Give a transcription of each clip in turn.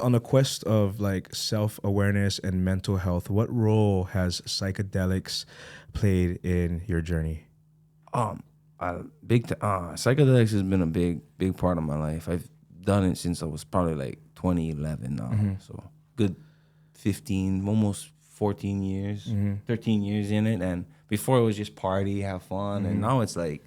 On the quest of like self-awareness and mental health, what role has psychedelics played in your journey? Um, Psychedelics has been a big part of my life. I've done it since I was probably like 2011 now. So good 15, almost 14 years, 13 years in it. And before it was just party, have fun. And now it's like,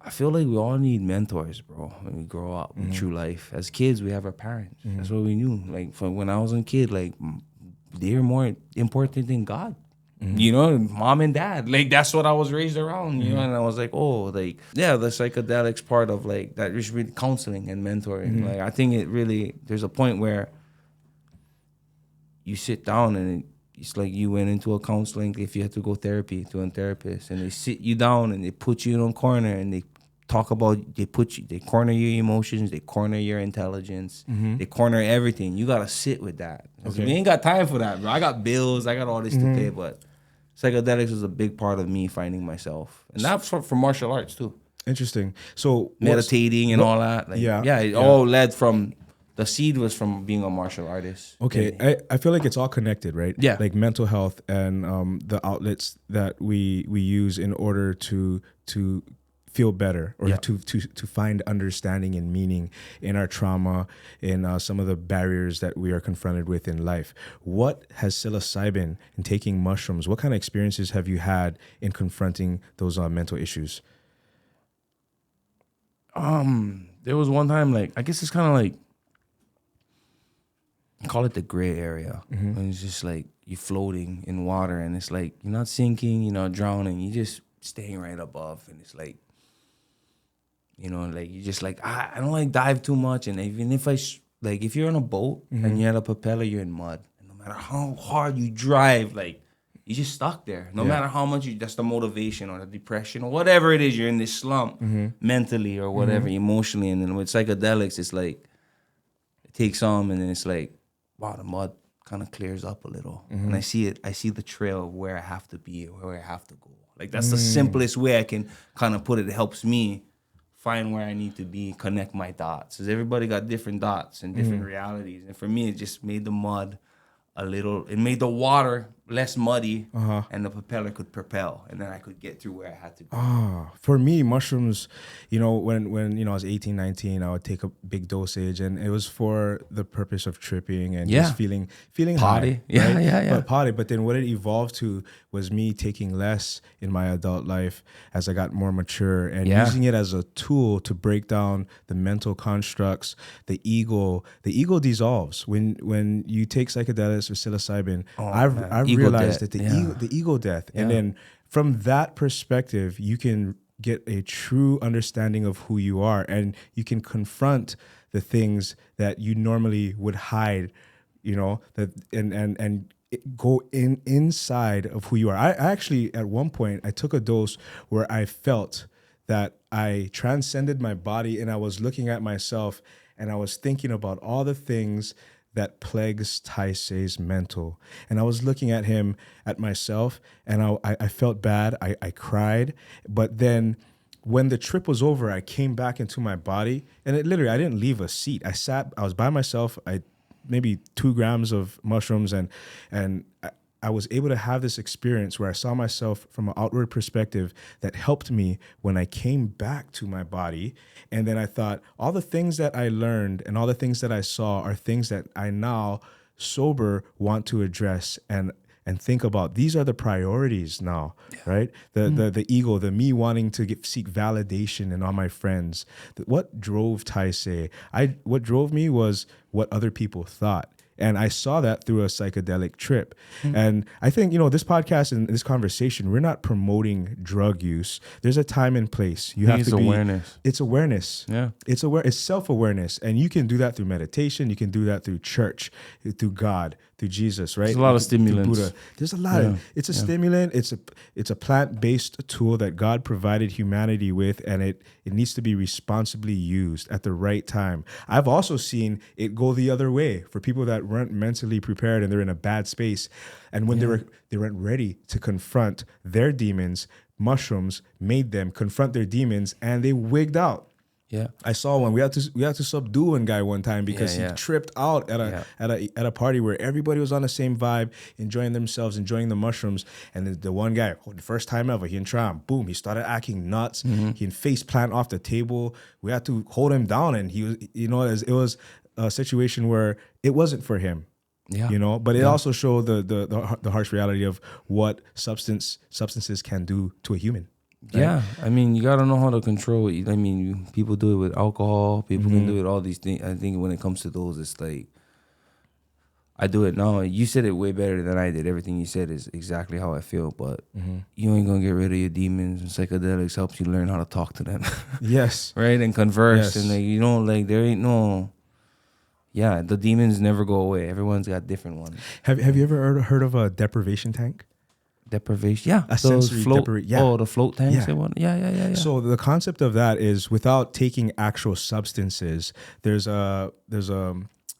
I feel like we all need mentors, bro, when we grow up through life. As kids, we have our parents. That's what we knew. Like, from when I was a kid, like, they're more important than God. You know, mom and dad. Like, that's what I was raised around, you know? And I was like, oh, like, yeah, the psychedelics part of, like, that is really counseling and mentoring. Like, I think it really, there's a point where you sit down and it's like you went into a counseling, if you had to go therapy to a therapist, and they sit you down and they put you in a corner and they talk about, they corner your emotions, they corner your intelligence, they corner everything. You gotta sit with that. Okay. We ain't got time for that, bro. I got bills, I got all this to pay, but psychedelics is a big part of me finding myself. And that's for martial arts too. Interesting. So meditating and all that. Like, it all led from, the seed was from being a martial artist. Okay, I feel like it's all connected, right? Yeah. Like mental health and the outlets that we use in order to feel better, or to find understanding and meaning in our trauma, in some of the barriers that we are confronted with in life. What has psilocybin and taking mushrooms, what kind of experiences have you had in confronting those mental issues? There was one time, like, I guess it's kind of like, call it the gray area. And it's just like you're floating in water, and it's like you're not sinking, you're not drowning, you're just staying right above. And it's like, you know, like you're just like, I don't like dive too much. And even if like if you're on a boat and you're at a propeller, you're in mud. And no matter how hard you drive, like, you're just stuck there. No matter how much that's the motivation or the depression or whatever it is, you're in this slump mentally or whatever, emotionally. And then with psychedelics, it's like, it takes some, and then it's like, wow, the mud kind of clears up a little. And I see the trail of where I have to be or where I have to go. Like, that's the simplest way I can kind of put it. It helps me find where I need to be, connect my dots. Because everybody got different dots and different realities. And for me, it just made the mud it made the water less muddy, and the propeller could propel, and then I could get through where I had to go. For me, mushrooms, you know, when I was 18, 19, I would take a big dosage, and it was for the purpose of tripping and just feeling potty. High, but then what it evolved to was me taking less in my adult life as I got more mature, and using it as a tool to break down the mental constructs, the ego. The ego dissolves when you take psychedelics or psilocybin. I've realized that the ego death, and then from that perspective, you can get a true understanding of who you are, and you can confront the things that you normally would hide, you know, that and go inside of who you are. I actually, at one point, I took a dose where I felt that I transcended my body, and I was looking at myself, and I was thinking about all the things that plagues Taisei's mental. And I was looking at him, at myself, and I felt bad. I cried. But then when the trip was over, I came back into my body, and it literally, I didn't leave a seat. I was by myself. Maybe 2 grams of mushrooms, and I was able to have this experience where I saw myself from an outward perspective that helped me when I came back to my body. And then I thought, all the things that I learned and all the things that I saw are things that I now, sober, want to address and think about. These are the priorities now, right? The ego, the me wanting to seek validation in all my friends. What drove Taisei? What drove me was what other people thought. And I saw that through a psychedelic trip. And I think, you know, this podcast and this conversation, we're not promoting drug use. There's a time and place. You have to be awareness. It's awareness. Yeah. It's self-awareness. And you can do that through meditation. You can do that through church, through God, through Jesus, right? There's a lot of stimulants. Buddha. There's a lot of, it's a stimulant. It's a plant-based tool that God provided humanity with, and it needs to be responsibly used at the right time. I've also seen it go the other way for people that weren't mentally prepared and they're in a bad space. And when they weren't ready to confront their demons, mushrooms made them confront their demons, and they wigged out. Yeah. I saw one. We had to subdue one guy one time because he tripped out at a party where everybody was on the same vibe, enjoying themselves, enjoying the mushrooms. And the one guy, the first time ever, he try and boom, he started acting nuts. He face plant off the table. We had to hold him down, and he was, it was a situation where it wasn't for him. Yeah. But it also showed the harsh reality of what substances can do to a human. Right? Yeah, I mean, you got to know how to control it. I mean, people do it with alcohol. People can do it all these things. I think when it comes to those, it's like, I do it now. You said it way better than I did. Everything you said is exactly how I feel. But you ain't going to get rid of your demons. And psychedelics helps you learn how to talk to them. Yes. Right? And converse. Yes. And there ain't no... Yeah, the demons never go away. Everyone's got different ones. Have you ever heard of a deprivation tank? Deprivation, yeah. A sensory deprivation. Oh, the float tanks. Yeah. So the concept of that is without taking actual substances. There's a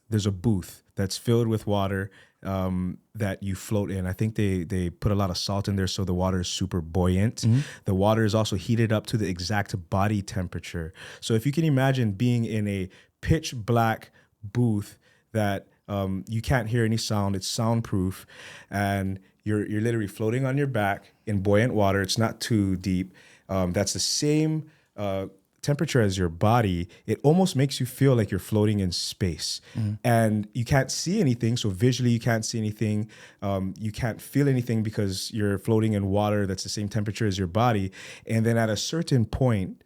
booth that's filled with water that you float in. I think they put a lot of salt in there so the water is super buoyant. The water is also heated up to the exact body temperature. So if you can imagine being in a pitch black booth that you can't hear any sound, it's soundproof, and you're literally floating on your back in buoyant water. It's not too deep. That's the same temperature as your body. It almost makes you feel like you're floating in space. And you can't see anything. So visually, you can't see anything. You can't feel anything because you're floating in water that's the same temperature as your body. And then at a certain point,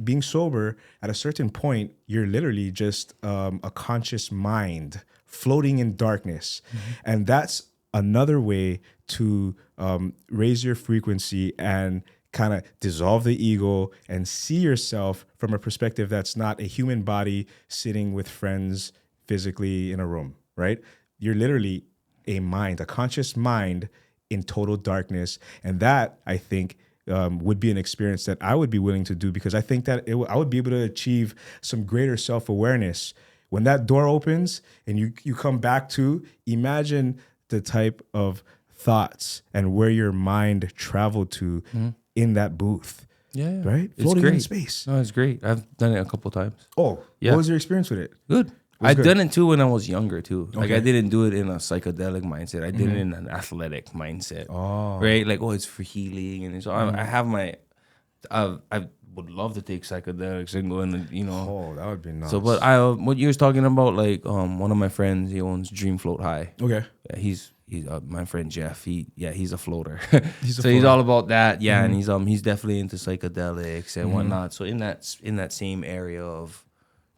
being sober, at a certain point, you're literally just a conscious mind floating in darkness. And that's another way to raise your frequency and kind of dissolve the ego and see yourself from a perspective that's not a human body sitting with friends physically in a room, right? You're literally a mind, a conscious mind in total darkness. And that, I think, would be an experience that I would be willing to do, because I think that I would be able to achieve some greater self-awareness. When that door opens and you come back to, imagine the type of thoughts and where your mind traveled to in that booth. Yeah. Right? It's Floating great. in space. No, it's great. I've done it a couple times. Oh, yeah. What was your experience with it? Good. I've done it too when I was younger too. Okay. Like I didn't do it in a psychedelic mindset. I did it in an athletic mindset. Oh. Right? Like, it's for healing. And so I have my... I would love to take psychedelics and go in the, Oh, that would be nice. So, but what you was talking about, like, one of my friends, he owns Dream Float High. Okay. Yeah, he's my friend Jeff. He's a floater. He's he's all about that. Yeah, and he's definitely into psychedelics and whatnot. So in that same area of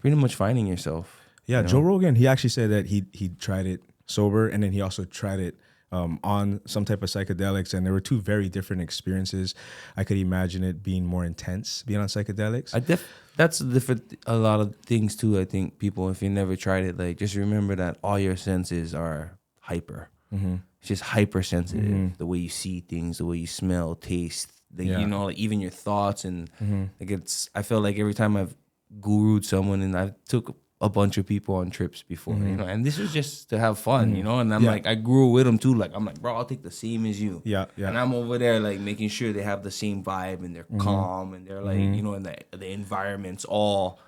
pretty much finding yourself. Yeah, Joe Rogan, he actually said that he tried it sober, and then he also tried it on some type of psychedelics, and there were two very different experiences. I could imagine it being more intense being on psychedelics. That's a lot of things too. I think people, if you never tried it, like, just remember that all your senses are hyper. It's just hypersensitive. The way you see things, the way you smell, taste, like, even your thoughts, and like I felt like every time I've guru'd someone, and I took a bunch of people on trips before, and this was just to have fun, and I'm like, I grew with them too. Like, I'm like, bro, I'll take the same as you. Yeah. And I'm over there, like, making sure they have the same vibe, and they're calm, and they're like, and the environment's all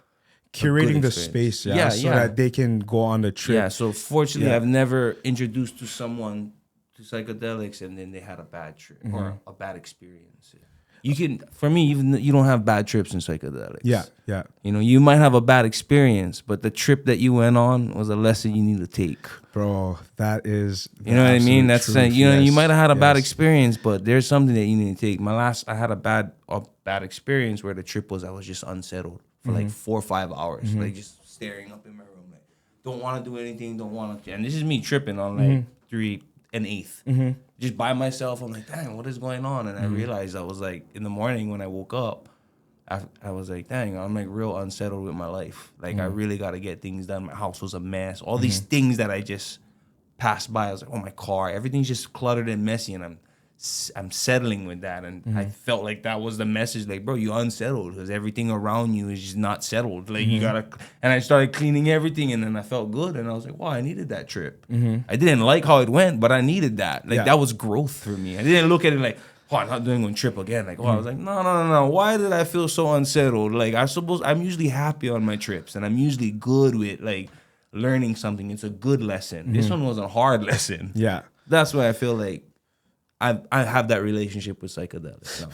curating the space, so that they can go on the trip. Yeah, so fortunately, I've never introduced to someone to psychedelics and then they had a bad trip or a bad experience. You can, for me, even you don't have bad trips in psychedelics. Yeah. You might have a bad experience, but the trip that you went on was a lesson you need to take. Bro, that is, you know what I mean? That's saying, you might have had a bad experience, but there's something that you need to take. I had a bad experience where the trip was, I was just unsettled for like 4 or 5 hours, like just staring up in my room, like don't want to do anything, don't want to. And this is me tripping on like 3 1/8, just by myself. I'm like, dang, what is going on? And I realized I was like, in the morning when I woke up, I was like, dang, I'm like real unsettled with my life. Like I really got to get things done. My house was a mess. All these things that I just passed by. I was like, oh, my car, everything's just cluttered and messy, and I'm settling with that. And I felt like that was the message, like, bro, you're unsettled because everything around you is just not settled. Like you gotta, and I started cleaning everything, and then I felt good, and I was like, wow, I needed that trip. I didn't like how it went, but I needed that. Like that was growth for me. I didn't look at it like, oh, I'm not doing one trip again. Like, oh, I was like, no. Why did I feel so unsettled? Like, I'm usually happy on my trips, and I'm usually good with like learning something. It's a good lesson. This one was a hard lesson. Yeah. That's why I feel like I have that relationship with psychedelics.